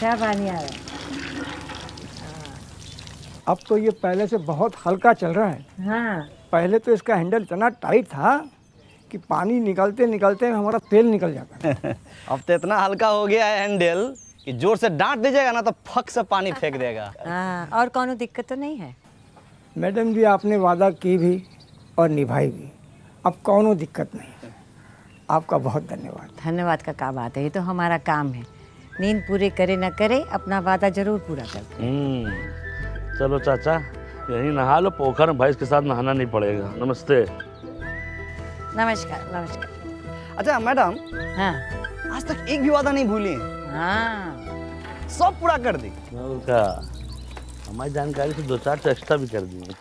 अच्छा पानी आ रहा है। अब तो ये पहले से बहुत हल्का चल रहा है। हाँ, पहले तो इसका हैंडल इतना टाइट था कि पानी निकलते निकलते हमारा तेल निकल जाता। अब तो इतना हल्का हो गया है हैंडल कि जोर से डांट दीजिएगा ना तो फक से पानी फेंक देगा। हाँ, और कौनो दिक्कत तो नहीं है? मैडम जी, आपने वादा की भी और निभाई भी, अब कौनो दिक्कत नहीं है। आपका बहुत धन्यवाद। धन्यवाद का क्या बात है, ये तो हमारा काम है। नींद पूरे करे न करे, अपना वादा जरूर पूरा करते हैं। चलो चाचा, यहीं नहा लो, पोखर में भैंस के साथ नहाना नहीं पड़ेगा। नमस्ते। नमस्कार नमस्कार। अच्छा मैडम, हाँ आज तक एक भी वादा नहीं भूली, हाँ, सब पूरा कर दी। का हमारी जानकारी से 2-4 तो एक्स्ट्रा भी कर दिए।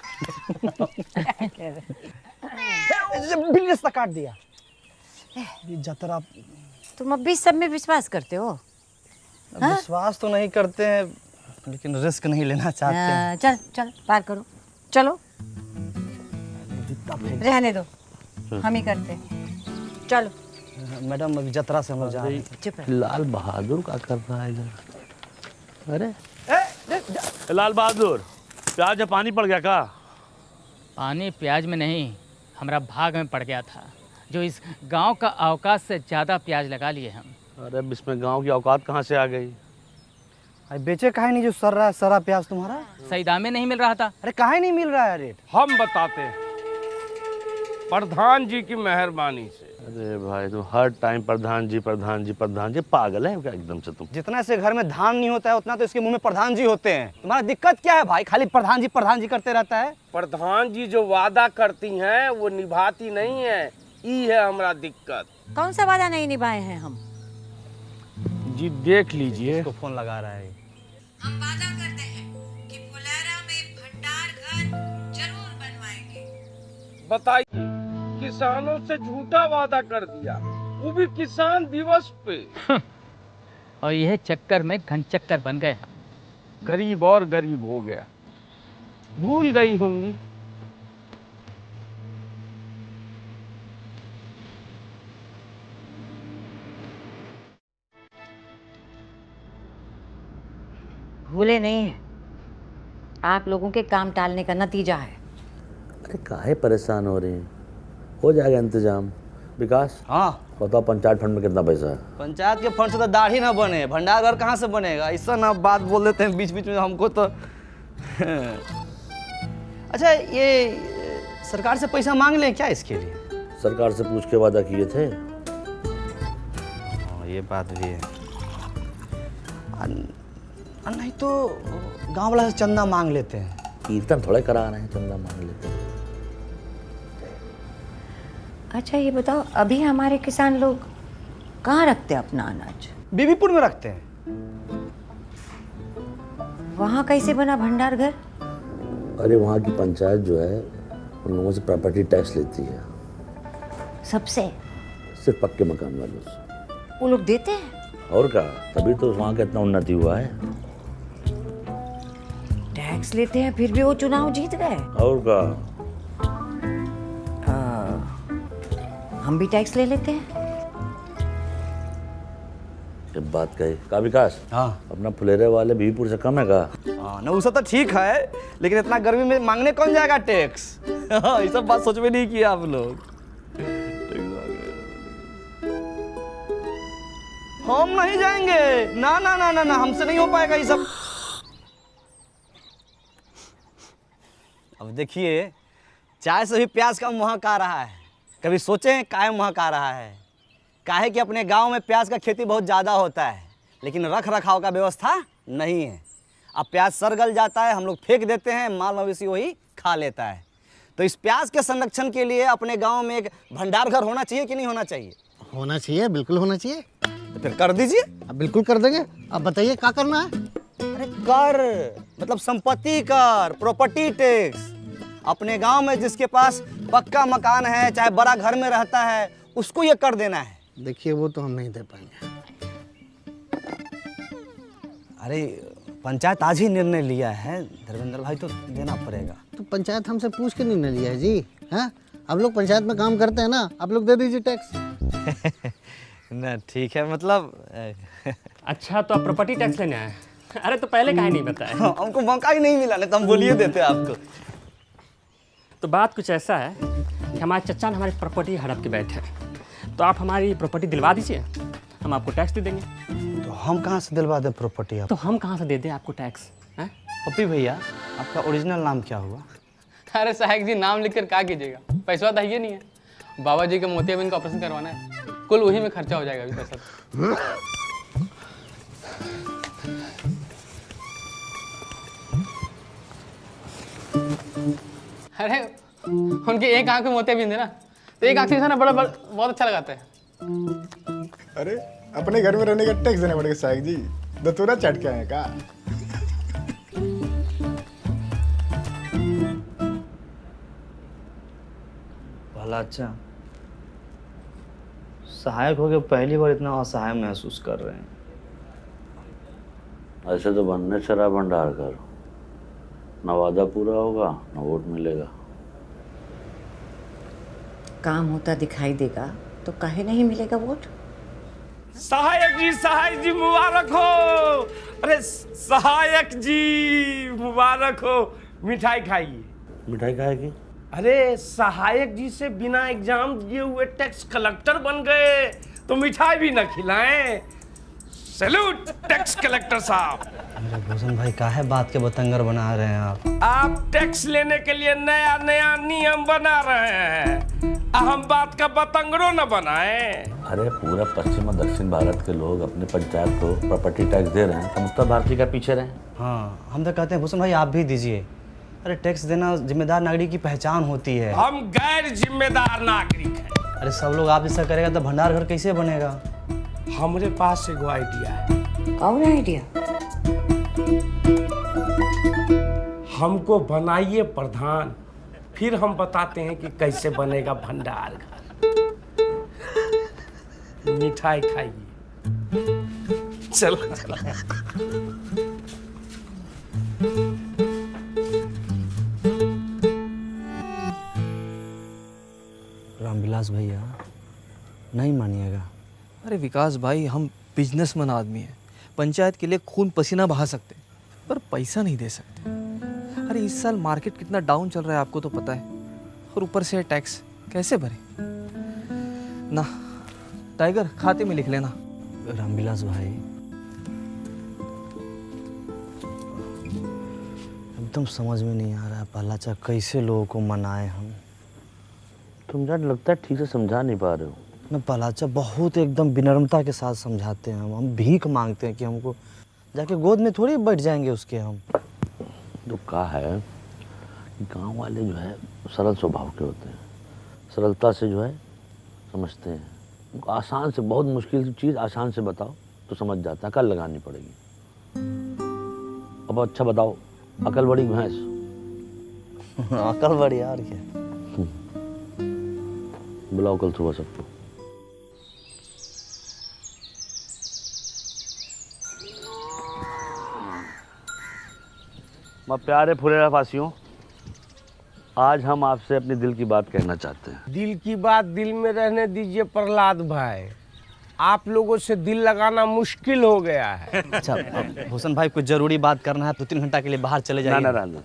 बिल रास्ता काट दिया। ये जतरा तुम अब भी सब में विश्वास करते हो? विश्वास तो नहीं करते हैं, लेकिन रिस्क नहीं लेना चाहते हैं। चल चल पार करो, चलो। रहने दो, हम ही करते हैं। चलो मैडम, अभी जतरा से हम लोग जा रहे हैं। चुप रह। लाल बहादुर क्या कर रहा है इधर? अरे लाल बहादुर, प्याज में पानी पड़ गया का? पानी प्याज में नहीं, हमारा भाग में पड़ गया था, जो इस गांव का अवकाश से ज़्यादा प्याज लगा लिए हम। अरे अब इसमें गांव की औकात कहाँ से आ गई? अरे बेचे काहे नहीं जो सर रहा है सारा प्याज तुम्हारा? सही दाम में नहीं मिल रहा था। अरे काहे नहीं मिल रहा है रेट? हम बताते हैं, प्रधान जी की मेहरबानी से। अरे भाई तुम हर टाइम प्रधान जी प्रधान जी प्रधान जी, पागल है क्या एकदम से तुम? जितना से घर में धान नहीं होता है उतना तो इसके मुंह में प्रधान जी होते हैं। तुम्हारा दिक्कत क्या है भाई? खाली प्रधान जी करते रहता है। प्रधान जी जो वादा करती हैं वो निभाती नहीं है, ई है हमारा दिक्कत। कौन सा वादा नहीं निभाए हैं हम? जी देख लीजिए, इसको फोन लगा रहा है। हम वादा करते हैं कि फुलेरा में भंडार घर जरूर बनवाएंगे। बताइए, किसानों से झूठा वादा कर दिया, वो भी किसान दिवस पे। और यह चक्कर में घन चक्कर बन गए। गरीब और गरीब हो गया, भूल गई होंगी। भूले नहीं है, आप लोगों के काम टालने का नतीजा है। अरे काहे परेशान हो रही हैं? हो जाएगा इंतजाम। विकास, हाँ, बताओ पंचायत फंड में कितना पैसा है? पंचायत के फंड से तो दाढ़ी ना बने, भंडार घर कहाँ से बनेगा? ऐसा ना बात बोल देते हैं बीच बीच में हमको तो। अच्छा, ये सरकार से पैसा मांग लें क्या इसके लिए? सरकार से पूछ के वादा किए थे। ये बात भी है। नहीं तो गांव वाला से चंदा मांग लेते हैं। कीर्तन थोड़े करा रहे हैं, चंदा मांग लेते हैं। अच्छा ये बताओ, अभी हमारे किसान लोग कहाँ रखते हैं अपना अनाज? बीबीपुर में रखते हैं। वहाँ कैसे बना भंडार घर? अरे वहाँ की पंचायत जो है उन लोगों से प्रॉपर्टी टैक्स लेती है, सबसे? सिर्फ पक्के मकान वालों से। वो लोग देते हैं? और क्या, तभी तो वहाँ का इतना उन्नति हुआ है। टैक्स लेते हैं फिर भी वो चुनाव जीत गए। और क्या, हम भी टैक्स ले लेते हैं। जब बात कही का विकास, हाँ अपना फुलेरे वाले बीबीपुर से कम है का? हाँ, ना उससे तो ठीक है, लेकिन इतना गर्मी में मांगने कौन जाएगा टैक्स? ये सब बात सोच में नहीं किया आप लोग। हम नहीं जाएंगे, ना ना ना ना ना, हमसे नहीं हो पाएगा ये सब। अब देखिए, चाय से भी प्याज का महक आ रहा है। कभी सोचें काहे महक आ रहा है? काहे कि अपने गांव में प्याज का खेती बहुत ज़्यादा होता है, लेकिन रख रखाव का व्यवस्था नहीं है। अब प्याज सड़ गल जाता है, हम लोग फेंक देते हैं, माल मवेशी वही खा लेता है। तो इस प्याज के संरक्षण के लिए अपने गांव में एक भंडार घर होना चाहिए कि नहीं होना चाहिए? होना चाहिए, बिल्कुल होना चाहिए। तो फिर कर दीजिए। अब बिल्कुल कर देंगे। अब बताइए क्या करना है? अरे कर मतलब संपत्ति कर, प्रॉपर्टी टैक्स। अपने गांव में जिसके पास पक्का मकान है, चाहे बड़ा घर में रहता है, उसको ये कर देना है। देखिए वो तो हम नहीं दे पाएंगे। अरे पंचायत आज ही निर्णय लिया है धर्मेंद्र भाई, तो देना पड़ेगा। तो पंचायत हमसे पूछ के निर्णय लिया है जी। हाँ, आप लोग पंचायत में काम करते हैं ना, आप लोग दे दीजिए टैक्स। ना ठीक है, मतलब अच्छा तो आप प्रॉपर्टी टैक्स लेने आए? अरे तो पहले काहे नहीं बताया? हमको मौका ही नहीं मिला, नहीं तो हम बोलिए देते आपको। तो बात कुछ ऐसा है कि हमारे चचा ने हमारी प्रॉपर्टी हड़प के बैठे हैं, तो आप हमारी प्रॉपर्टी दिलवा दीजिए, हम आपको टैक्स दे देंगे। तो हम कहाँ से दिलवा दें प्रॉपर्टी आप? तो हम कहाँ से दे दें आपको टैक्स? हैं? पप्पी भैया, आपका ओरिजिनल नाम क्या हुआ? अरे सहायक जी, नाम लिख कर क्या कीजिएगा, पैसा तो है नहीं है। बाबा जी के मोतियाबिंद का ऑपरेशन करवाना है, कुल वही में खर्चा हो जाएगा अभी पैसा। अरे उनके एक आंख में मोतियाबिंद है ना, तो एक आंख से ना बड़ा बहुत अच्छा लगाता है। अरे अपने घर में रहने का टैक्स देना पड़ेगा साहब जी, दतूरा चट के आए का। भला अच्छा, सहायक हो गए पहली बार इतना असहाय महसूस कर रहे हैं। ऐसे तो बनने शराब भंडार कर, ना वादा पूरा होगा ना वोट मिलेगा। काम होता दिखाई देगा तो काहे नहीं मिलेगा वोट? सहायक जी मुबारक हो। अरे सहायक जी मुबारक हो, मिठाई खाइए। मिठाई खाएगी? अरे सहायक जी से बिना एग्जाम दिए हुए टैक्स कलेक्टर बन गए, तो मिठाई भी न खिलाएं। सैल्यूट टैक्स कलेक्टर साहब। अरे भूषण भाई, काहे बात के बतंगर बना रहे हैं आप? आप टैक्स लेने के लिए नया नया नियम बना रहे हैं, हम बात का बतंगड़ो न बनाएं। अरे पूरा पश्चिम और दक्षिण भारत के लोग अपने पंचायत को प्रॉपर्टी टैक्स दे रहे हैं, तो उत्तर भारतीय का पीछे रहे। हाँ, हम तो कहते हैं भूषण भाई आप भी दीजिए। अरे टैक्स देना जिम्मेदार नागरिक की पहचान होती है। हम गैर जिम्मेदार नागरिक हैं। अरे सब लोग आप जैसा करेगा तो भंडार घर कैसे बनेगा? हमारे पास एक आइडिया है। और आइडिया? हमको बनाइए प्रधान, फिर हम बताते हैं कि कैसे बनेगा भंडार घर। मिठाई खाइए। चलो रामविलास भैया, नहीं मानिएगा। अरे विकास भाई, हम बिजनेसमैन आदमी हैं, पंचायत के लिए खून पसीना बहा सकते पर पैसा नहीं दे सकते। अरे इस साल मार्केट कितना डाउन चल रहा है आपको तो पता है, और ऊपर से टैक्स कैसे भरे? ना टाइगर, खाते में लिख लेना। रामविलास भाई, एकदम समझ में नहीं आ रहा है पहला कैसे लोगों को मनाए हम। तुम यार लगता है ठीक से समझा नहीं पा रहे हो। ना पलाचा बहुत एकदम विनम्रता के साथ समझाते हैं हम भीख मांगते हैं कि हमको जाके गोद में थोड़ी बैठ जाएंगे उसके हम। तो कहा है कि गांव वाले जो है सरल स्वभाव के होते हैं, सरलता से जो है समझते हैं। उनको आसान से, बहुत मुश्किल चीज़ आसान से बताओ तो समझ जाता है, कल लगानी पड़ेगी। अब अच्छा बताओ, अकल बड़ी भैंस? अकल बड़ी यार क्या। बुलाओ कल सुबह सबको। मैं प्यारे फुलेरा वासियों, आज हम आपसे अपने दिल की बात कहना चाहते हैं। दिल की बात दिल में रहने दीजिए प्रहलाद भाई, आप लोगों से दिल लगाना मुश्किल हो गया है। अच्छा भूषण भाई, कुछ जरूरी बात करना है, 2-3 घंटा के लिए बाहर चले जाइए। ना।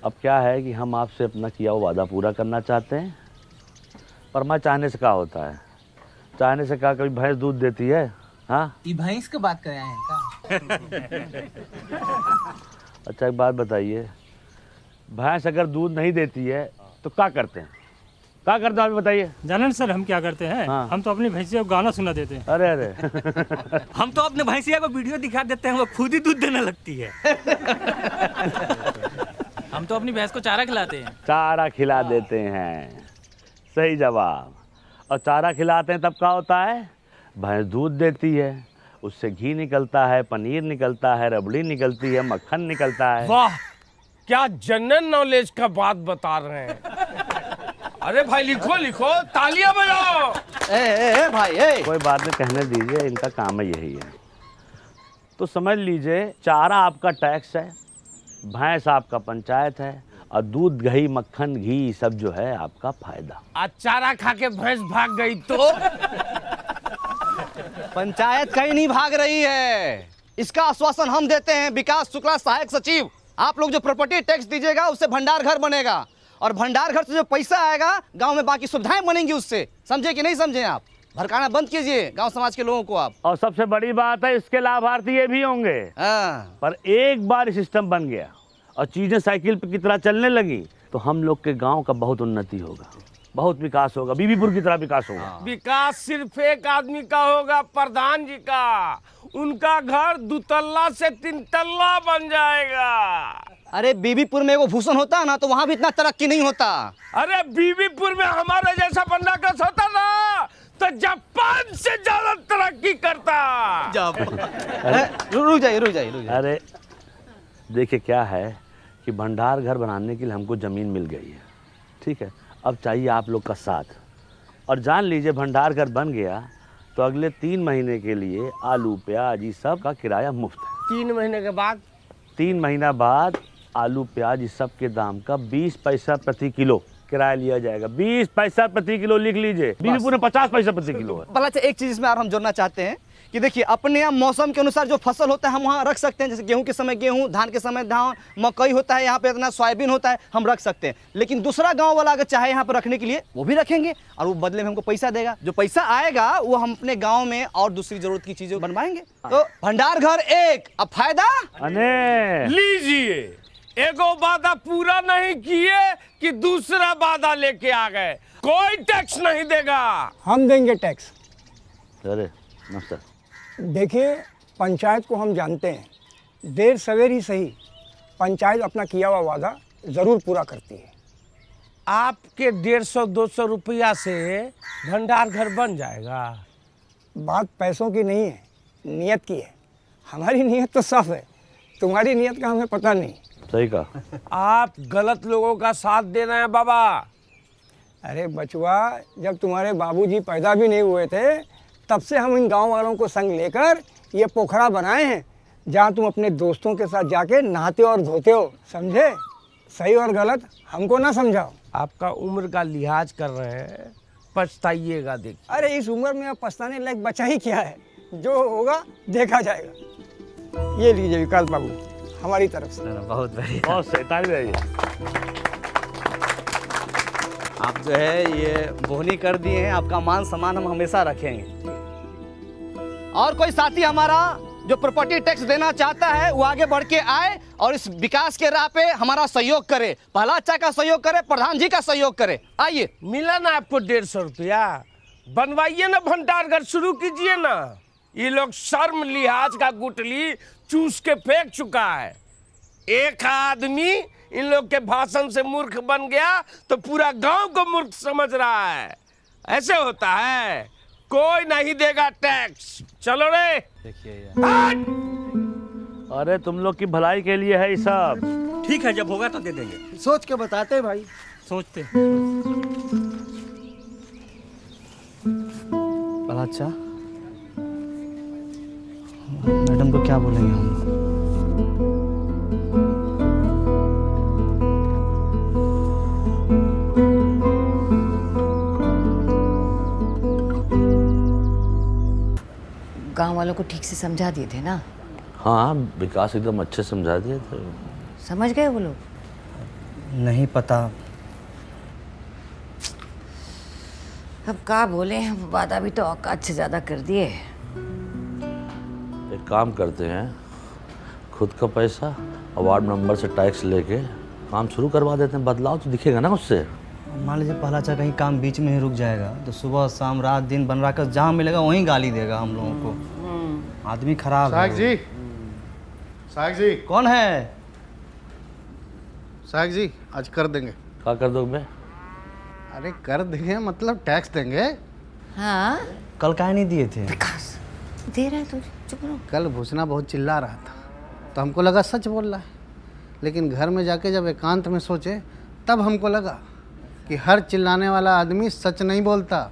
अब क्या है कि हम आपसे अपना किया हुआ वादा पूरा करना चाहते हैं, पर मैं चाहने से क्या होता है? चाहने से क्या कभी भैंस दूध देती है? हाँ, ये भैंस की बात कर रहे हैं क्या? अच्छा एक बात बताइए, भैंस अगर दूध नहीं देती है तो क्या करते हैं? क्या करते हैं आप बताइए। जानन सर, हम क्या करते हैं? हाँ। हम तो अपनी भैंसिया को गाना सुना देते हैं। अरे हम तो अपने भैंसिया को वीडियो दिखा देते हैं, वो खुद ही दूध देने लगती है। हम तो अपनी भैंस को चारा खिलाते हैं। चारा खिला देते हैं, सही जवाब। और चारा खिलाते हैं तब क्या होता है? भैंस दूध देती है, उससे घी निकलता है, पनीर निकलता है, रबड़ी निकलती है, मक्खन निकलता है। वाह, क्या जनरल नॉलेज का बात बता रहे हैं। अरे भाई लिखो लिखो, तालियां बजाओ। ए भाई, कोई बात नहीं, कहने दीजिए, इनका काम है यही है। तो समझ लीजिए, चारा आपका टैक्स है, भैंस आपका पंचायत है, और दूध दही मक्खन घी सब जो है आपका फायदा। आज चारा खा के भैंस भाग गई तो पंचायत कहीं नहीं भाग रही है, इसका आश्वासन हम देते हैं। विकास शुक्ला, सहायक सचिव, आप लोग जो प्रॉपर्टी टैक्स दीजिएगा उससे भंडार घर बनेगा, और भंडार घर से जो पैसा आएगा गांव में बाकी सुविधाएं बनेंगी उससे। समझे कि नहीं समझे? आप भड़काना बंद कीजिए गांव समाज के लोगों को आप। और सबसे बड़ी बात है, इसके लाभार्थी ये भी होंगे। पर एक बार सिस्टम बन गया और चीजें साइकिल पे की तरह चलने लगी तो हम लोग के गांव का बहुत उन्नति होगा, बहुत विकास होगा, बीबीपुर की तरह विकास होगा। विकास सिर्फ एक आदमी का होगा, प्रधान जी का। उनका घर 2 तल्ला से 3 तल्ला बन जाएगा। अरे बीबीपुर में वो भूषण होता है ना तो वहाँ भी इतना तरक्की नहीं होता। अरे बीबीपुर में हमारे जैसा बंदा कस होता ना तो जापान से ज्यादा तरक्की करता। रुक जाइए। अरे देखिए क्या है कि भंडार घर बनाने के लिए हमको ज़मीन मिल गई है, ठीक है। अब चाहिए आप लोग का साथ, और जान लीजिए भंडार घर बन गया तो अगले 3 महीने के लिए आलू प्याज ये सब का किराया मुफ्त है। 3 महीने के बाद? 3 महीना बाद आलू प्याज इस सब के दाम का 20 पैसा प्रति किलो किराया लिया जाएगा। 20 पैसा प्रति किलो लिख लीजिए। बीबीपुर में 50 पैसा प्रति किलो है। भला एक चीज इसमें और हम जोड़ना चाहते हैं कि देखिए अपने यहाँ मौसम के अनुसार जो फसल होता है हम वहाँ रख सकते हैं। जैसे गेहूं के समय गेहूं, धान के समय धान, मकई होता है, यहाँ पे इतना सोयाबीन होता है, हम रख सकते हैं। लेकिन दूसरा गांव वाला अगर चाहे यहाँ पर रखने के लिए वो भी रखेंगे और वो बदले में हमको पैसा देगा। जो पैसा आएगा वो हम अपने गाँव में और दूसरी जरूरत की चीजें बनवाएंगे। तो भंडार घर एक, अब फायदा लीजिए। एगो वादा पूरा नहीं किए कि दूसरा वादा लेके आ गए। कोई टैक्स नहीं देगा। हम देंगे टैक्स। अरे नमस्कार। देखिए, पंचायत को हम जानते हैं, देर सवेर ही सही पंचायत अपना किया हुआ वादा ज़रूर पूरा करती है। आपके 150-200 रुपया से भंडार घर बन जाएगा। बात पैसों की नहीं है, नियत की है। हमारी नियत तो साफ है, तुम्हारी नियत का हमें पता नहीं। सही कहा। आप गलत लोगों का साथ दे रहे हैं बाबा। अरे बचवा, जब तुम्हारे बाबूजी पैदा भी नहीं हुए थे तब से हम इन गांव वालों को संग लेकर ये पोखरा बनाए हैं जहां तुम अपने दोस्तों के साथ जाके नहाते और धोते हो। समझे? सही और गलत हमको ना समझाओ। आपका उम्र का लिहाज कर रहे हैं, पछताइएगा। देखिए, अरे इस उम्र में अब पछताने लायक बचा ही क्या है, जो होगा देखा जाएगा। ये लीजिए विकास बाबू, हमारी तरफ से। बहुत बढ़िया, बहुत सही, ताली बजाइए। आप जो है ये बोहनी कर दिए हैं, आपका मान सम्मान हम हमेशा रखेंगे। और कोई साथी हमारा जो प्रॉपर्टी टैक्स देना चाहता है वो आगे बढ़ के आए और इस विकास के राह पे हमारा सहयोग करे। पहला अच्छा का सहयोग करे, प्रधान जी का सहयोग करे। आइए। मिला ना आपको 150 रुपया? बनवाइए ना भंडार घर, शुरू कीजिए ना। ये लोग शर्म लिहाज का गुटली चूस के फेंक चुका है। एक आदमी इन लोग के भाषण से मूर्ख बन गया तो पूरा गांव को मूर्ख समझ रहा है। ऐसे होता है, कोई नहीं देगा टैक्स। चलो रे। देखिए, अरे तुम लोग की भलाई के लिए है ये सब। ठीक है, जब होगा तो दे देंगे। सोच के बताते हैं भाई। सोचते भला अच्छा, मैडम को क्या बोलेंगे हम? गांव वालों को ठीक से समझा दिए थे ना? हाँ, विकास एकदम अच्छे समझा दिए थे। समझ गए वो लोग? नहीं पता। अब क्या बोले हैं, वादा भी तो औकात से ज़्यादा कर दिए। एक काम करते हैं, खुद का पैसा और वार्ड मेंबर से टैक्स लेके काम शुरू करवा देते हैं। बदलाव तो दिखेगा ना उससे। मान लीजिए पहला अच्छा कहीं काम बीच में ही रुक जाएगा तो सुबह शाम रात दिन बन रहा कर जहाँ मिलेगा वहीं गाली देगा हम लोगों को। आदमी खराब है। साहब जी। कौन है? साहब जी, आज कर देंगे। क्या कर दोगे बे? अरे कर देंगे मतलब टैक्स देंगे। हाँ, कल काहे नहीं दिए थे? विकास दे रहा है तो चुप रहो। कल भूषणा बहुत चिल्ला रहा था तो हमको लगा सच बोल रहा है, लेकिन घर में जाके जब एकांत में सोचे तब हमको लगा कि हर चिल्लाने वाला आदमी सच नहीं बोलता।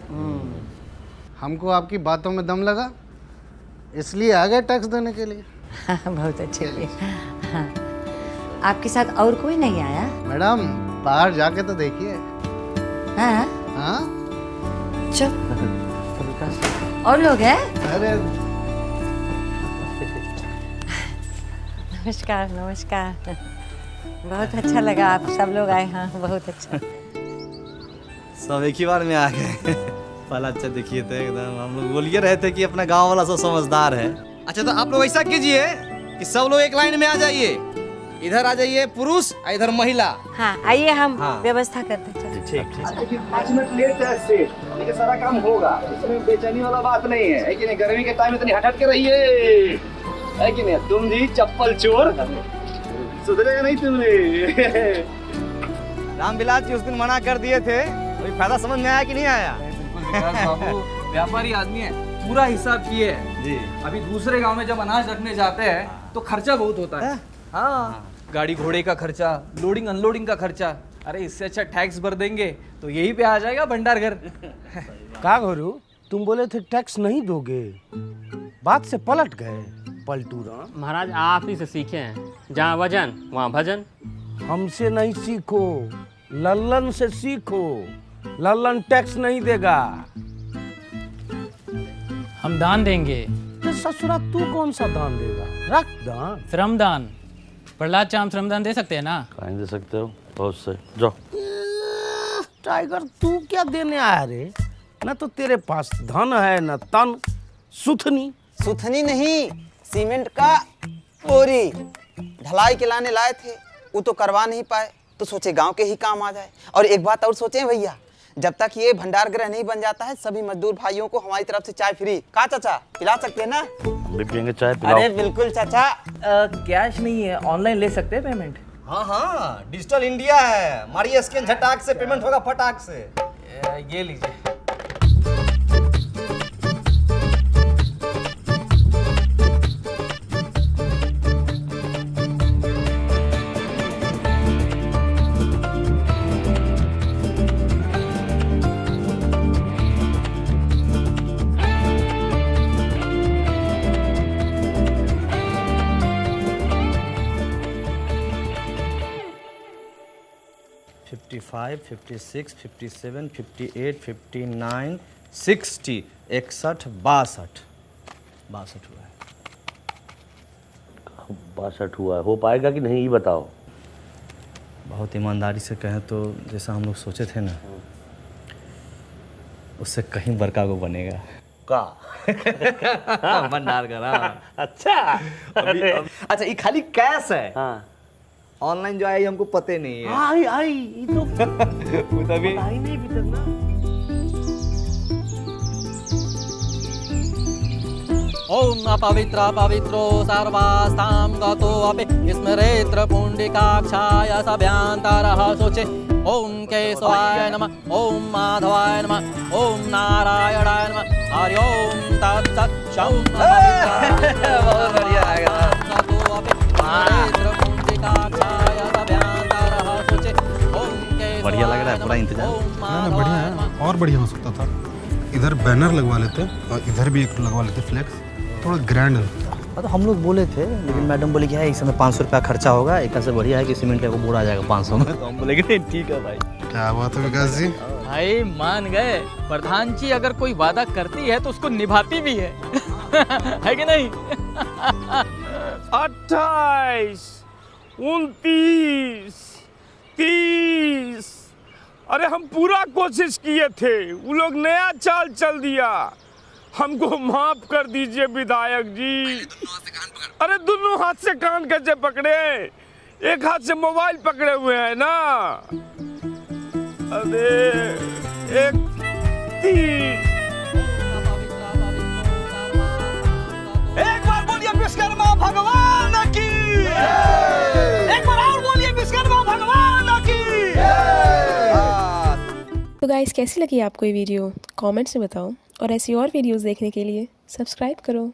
हमको आपकी बातों में दम लगा, इसलिए आ गए टैक्स देने के लिए। बहुत अच्छे हुए। हाँ। आपके साथ और कोई नहीं आया? मैडम बाहर जाके तो देखिए। हाँ हाँ, चल। और लोग हैं? अरे नमस्कार नमस्कार। बहुत अच्छा लगा आप सब लोग आए। हाँ बहुत अच्छा। सब एक ही बार में आ गए। पहला अच्छा देखिए तो एकदम हम लोग बोलिए रहे थे कि अपना गांव वाला सब समझदार है। अच्छा तो आप लोग ऐसा कीजिए कि सब लोग एक लाइन में आ जाइए, इधर आ जाइए पुरुष और इधर महिला। हाँ आइए हम हाँ। व्यवस्था करते हैं। ठीक 5 मिनट लेट है, लेकिन सारा काम होगा, इसमें बेचैनी वाला बात नहीं है कि नहीं? गर्मी के टाइम में इतनी हट के रहिए, है कि नहीं? तुम जी चप्पल चोर, सुधरेगा नहीं तुमने। रामविलास जी उस दिन मना कर दिए थे, अभी फायदा समझ में आया कि नहीं आया? बाबू व्यापारी आदमी है, पूरा हिसाब किए है जी। अभी दूसरे गांव में जब अनाज रखने जाते हैं तो खर्चा बहुत होता है। हाँ, गाड़ी घोड़े का खर्चा, लोडिंग अनलोडिंग का खर्चा। अरे इससे अच्छा टैक्स भर देंगे तो यही पे आ जाएगा भंडार घर। का गुरु, तुम बोले थे टैक्स नहीं दोगे, बात से पलट गए पलटू राम। महाराज आप ही से सीखे हैं, जहाँ वजन वहाँ भजन। हमसे नहीं सीखो, लल्लन से सीखो। लल्लन टैक्स नहीं देगा। हम दान देंगे। तो ससुरा तू कौन सा दान देगा? रख दान। श्रमदान। प्रहलाद चाम श्रमदान दे सकते हैं ना? कहीं दे सकते हो, बहुत से जाओ। टाइगर तू क्या देने आया रे? न तो तेरे पास धन है न तन। सुथनी सुथनी नहीं, सीमेंट का बोरी ढलाई के लाने लाए थे, वो तो करवा नहीं पाए, तो सोचे गांव के ही काम आ जाए। और एक बात और सोचे भैया, जब तक ये भंडार गृह नहीं बन जाता है, सभी मजदूर भाइयों को हमारी तरफ से चाय फ्री। का चाचा पिला सकते हैं ना? हम भी पियेंगे चाय, पिलाओ। अरे बिल्कुल चाचा। कैश नहीं है, ऑनलाइन ले सकते हैं पेमेंट। हाँ हाँ, डिजिटल इंडिया है, मारिए स्कैन, झटाक से पेमेंट होगा फटाक से। ये लीजिए। फाइव 56 57 58 59 60 61 62 हुआ है। 62 हुआ है, हो पाएगा कि नहीं ये बताओ। बहुत ईमानदारी से कहें तो जैसा हम लोग सोचे थे ना, उससे कहीं बड़का को बनेगा का भंडार का। अच्छा अच्छा, ये खाली कैश है। हाँ ऑनलाइन जो आई हमको पते नहीं है। आई ये तो तभी आई नहीं भी तक ना। ओम अपवित्र पवित्रो सर्वास्तां गतो अपि स्मरेत्र पुण्डिकाक्षाय सभ्यांतरः शोचे। ओम केशवाय नमः, ओम माधवाय नमः, ओम नारायणाय नमः। हरि ओम तत्सत्। शं बहुत बढ़िया आएगा। गतो अपि स्मरेत्र पुण्डिकाक्षाय सभ्यांतरः शोचे। ओम केशवाय बढ़िया लग रहा है, पूरा इंतजाम। ना बढ़िया है, और बढ़िया हो सकता था। इधर बैनर लगवा लेते और इधर भी एक लगवा लेते फ्लेक्स, थोड़ा ग्रैंड लगता। तो हम लोग बोले थे, लेकिन मैडम बोले कि है इस समय 500 रुपया खर्चा होगा, एक से बढ़िया है कि सीमेंट का बोरा आ जाएगा 500 में। तो हम बोले कि नहीं ठीक है भाई। क्या बात है विकास जी? भाई मान गए, प्रधान जी अगर कोई वादा करती है तो उसको निभाती भी है। है कि नहीं? 28 29 30। अरे हम पूरा कोशिश किए थे, वो लोग नया चाल चल दिया। हमको माफ कर दीजिए विधायक जी। अरे दोनों हाथ से कान कैसे पकड़े? एक हाथ से मोबाइल पकड़े हुए हैं ना। अरे एक 30। एक बार बोलिए विश्वकर्मा भगवान की। एक बार और बोलिए विश्वकर्मा भगवान की। तो गाइस कैसी लगी आपको ये वीडियो? कमेंट्स में बताओ और ऐसी और वीडियोस देखने के लिए सब्सक्राइब करो।